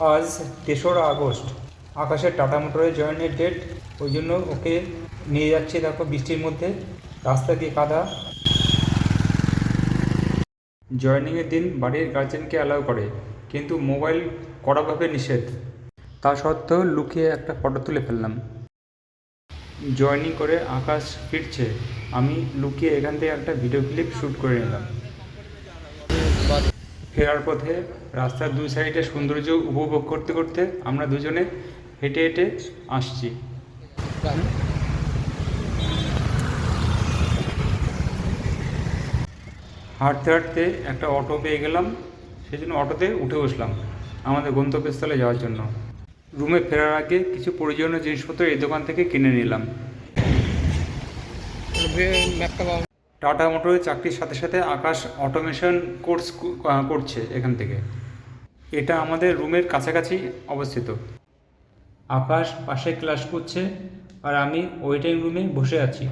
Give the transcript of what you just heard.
আজ ৩রা আগস্ট। আকাশের টাটা মোটরে জয়েনের ডেট, ওই জন্য ওকে নিয়ে যাচ্ছি। দেখো বৃষ্টির মধ্যে রাস্তা দিয়ে কাদা। জয়েনিংয়ের দিন বাড়ির গার্জেনকে অ্যালাউ করে, কিন্তু মোবাইল কড়াভাবে নিষেধ। তা সত্ত্বেও লুকিয়ে একটা ফটো তুলে ফেললাম। জয়েনিং করে আকাশ ফিরছে, আমি লুকিয়ে এখান থেকে একটা ভিডিও ক্লিপ শ্যুট করে নিলাম। ফেরার পথে রাস্তার দুই সাইডে সৌন্দর্য উপভোগ করতে করতে আমরা দুজনে হেঁটে হেঁটে আসছি। হাঁটতে হাঁটতে একটা অটো পেয়ে গেলাম, সেই জন্য অটোতে উঠে বসলাম আমাদের গন্তব্যস্থলে যাওয়ার জন্য। রুমে ফেরার আগে কিছু প্রয়োজনীয় জিনিসপত্র এই দোকান থেকে কিনে নিলাম। টাটা মোটরের চাকরির সাথে সাথে আকাশ অটোমেশন কোর্স করছে এখান থেকে। এটা আমাদের রুমের কাছাকাছি অবস্থিত। আকাশ পাশে ক্লাস করছে আর আমি ওয়েটিং রুমে বসে আছি।